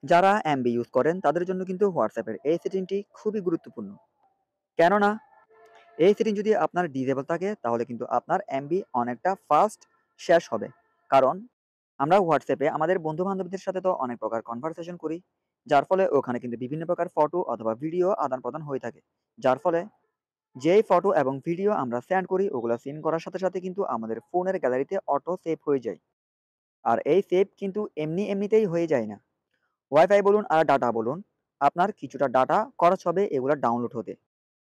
যারা MB use করেন তাদের জন্য কিন্তু হোয়াটসঅ্যাপের এই সেটিংটি খুবই গুরুত্বপূর্ণ। কেননা এই সেটিং যদি আপনার ডিসেবল থাকে তাহলে কিন্তু আপনার এমবি অনেকটা ফাস্ট শেষ হবে। কারণ আমরা হোয়াটসঅ্যাপে আমাদের বন্ধু-বান্ধবদের সাথে তো অনেক প্রকার কনভারসেশন করি। যার ফলে ওখানে কিন্তু বিভিন্ন প্রকার ফটো অথবা ভিডিও আদান-প্রদান হয়ে থাকে। যার ফলে যেই ফটো এবং ভিডিও আমরা সেন্ড করি ওগুলা সিন করার সাথে, সাথে কিন্তু আমাদের ফোনের গ্যালারিতে অটো সেভ হয়ে যায়। আর এই সেভ কিন্তু এমনিতেই হয়ে যায় না। ওয়াইফাই বলুন আর ডাটা বলুন, আপনার কিছুটা ডাটা খরচ হবে এগুলা ডাউনলোড হতে।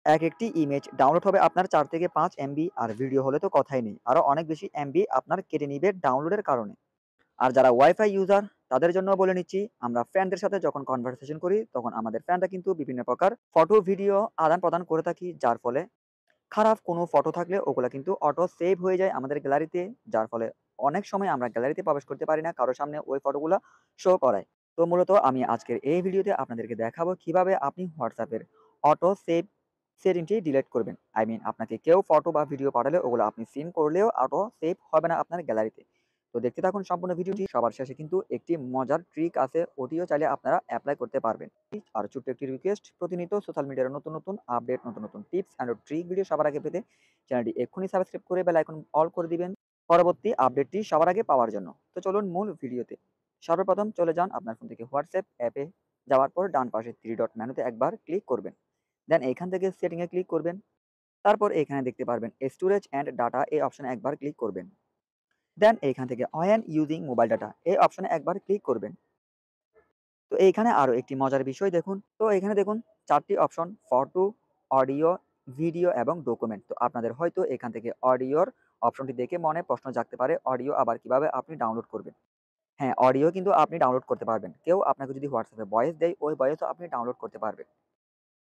একেকটি ইমেজ ডাউনলোড হবে আপনার ৪ থেকে ৫ এমবি আর ভিডিও হলে তো কথাই নেই। আরো অনেক বেশি এমবি আপনার কেটে নিবে ডাউনলোডের কারণে। আর যারা ওয়াইফাই ইউজার তাদের জন্য বলে নিচ্ছি, আমরা ফ্রেন্ডদের সাথে যখন কনভারসেশন করি তখন আমাদের ফ্রেন্ডরা কিন্তু বিভিন্ন প্রকার ফটো, ভিডিও আদান-প্রদান করে থাকি। যার ফলে খারাপ কোনো ফটো থাকলে ওগুলা কিন্তু অটো সেভ হয়ে যায় আমাদের গ্যালারিতে। যার ফলে অনেক সময় আমরা গ্যালারিতে প্রবেশ করতে পারি না কারো সামনে ওই ফটোগুলা শো করায়। তো মূলত আমি আজকের এই ভিডিওতে আপনাদেরকে দেখাবো কিভাবে আপনি WhatsApp এর অটো সেভ সেটিংটি ডিলিট করবেন। আই মিন আপনাকে কেউ ফটো বা ভিডিও পাঠালে ওগুলো আপনি সিন করলেও অটো সেভ হবে না আপনার গ্যালারিতে। তো দেখতে থাকুন সম্পূর্ণ ভিডিওটি। সবার শেষে কিন্তু একটি মজার ট্রিক আছে, ওটিও চাইলে আপনারা এপ্লাই করতে পারবেন। আর ছোট্ট একটি রিকোয়েস্ট, প্রতিনিয়ত সোশ্যাল মিডিয়ার নতুন, নতুন আপডেট, নতুন, নতুন টিপস অ্যান্ড ট্রিক ভিডিও সবার আগে পেতে চ্যানেলটি এক্ষুনি সাবস্ক্রাইব করে বেল আইকন অল করে দিবেন পরবর্তী আপডেটটি সবার আগে পাওয়ার জন্য। তো চলুন মূল ভিডিওতে। সর্বপ্রথম চলে যান আপনার ফোন থেকে হোয়াটসঅ্যাপ অ্যাপে, যাওয়ার পর ডান পাশে 3 ডট মেনুতে একবার ক্লিক করবেন। দেন এইখান থেকে সেটিং এ ক্লিক করবেন। তারপর এখানে দেখতে পারবেন স্টোরেজ অ্যান্ড ডাটা এই অপশনে একবার ক্লিক করবেন। দেন এইখান থেকে হোয়েন ইউজিং মোবাইল ডাটা এই অপশনে একবার ক্লিক করবেন। তো এইখানে আরো একটি মজার বিষয় দেখুন। তো এখানে দেখুন ৪ টি অপশন ফটো, অডিও, ভিডিও এবং ডকুমেন্ট। তো আপনাদের হয়তো এখান থেকে অডিওর অপশনটি দেখে মনে প্রশ্ন জাগতে পারে, অডিও আবার কিভাবে আপনি ডাউনলোড করবেন? হ্যাঁ, অডিও কিন্তু আপনি ডাউনলোড করতে পারবেন। কেউ আপনাকে যদি WhatsApp এ ভয়েস দেয়, ওই ভয়েসও আপনি ডাউনলোড করতে পারবেন।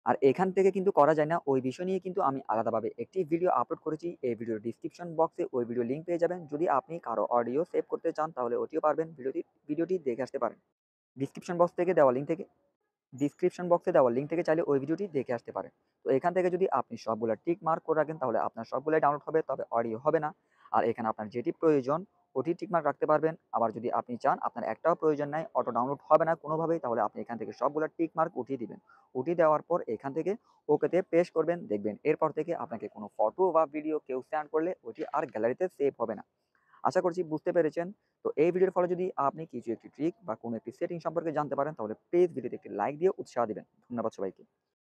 আর এখান থেকে কিন্তু করা যায় না, ওই বিষয় নিয়ে কিন্তু আমি আলাদাভাবে একটি ভিডিও আপলোড করেছি। এই ভিডিওর ডিসক্রিপশন বক্সে ওই ভিডিওর লিঙ্ক পেয়ে যাবেন। যদি আপনি কারো অডিও সেভ করতে চান তাহলে ওটিও পারবেন। ভিডিওটি দেখে আসতে পারেন। ডিসক্রিপশন বক্স থেকে দেওয়া লিঙ্ক থেকে ডিসক্রিপশন বক্সে দেওয়া লিঙ্ক থেকে চাইলে ওই ভিডিওটি দেখে আসতে পারেন। তো এখান থেকে যদি আপনি সবগুলা টিক মার্ক করে রাখেন তাহলে আপনার সবগুলাই ডাউনলোড হবে, তবে অডিও হবে না। আর এখানে আপনার যেটি প্রয়োজন ওটি টিক মার্ক রাখতে পারবেন। আবার যদি আপনি চান আপনার একটাও প্রয়োজন নাই, অটো ডাউনলোড হবে না কোনোভাবেই, তাহলে আপনি এখান থেকে সবগুলা টিক মার্ক উঠিয়ে দিবেন। উঠিয়ে দেওয়ার পর এখান থেকে ওকেতে প্রেস করবেন, দেখবেন এরপর থেকে আপনাকে কোনো ফটো বা ভিডিও কেউ সেন্ড করলে ওটি আর গ্যালারিতে সেভ হবে না। আশা করছি বুঝতে পেরেছেন। তো এই ভিডিওর ফলে যদি আপনি কিছু একটি ট্রিক বা কোনো একটি সেটিং সম্পর্কে জানতে পারেন তাহলে প্লিজ ভিডিওতে একটি লাইক দিয়ে উৎসাহ দিবেন। ধন্যবাদ সবাইকে।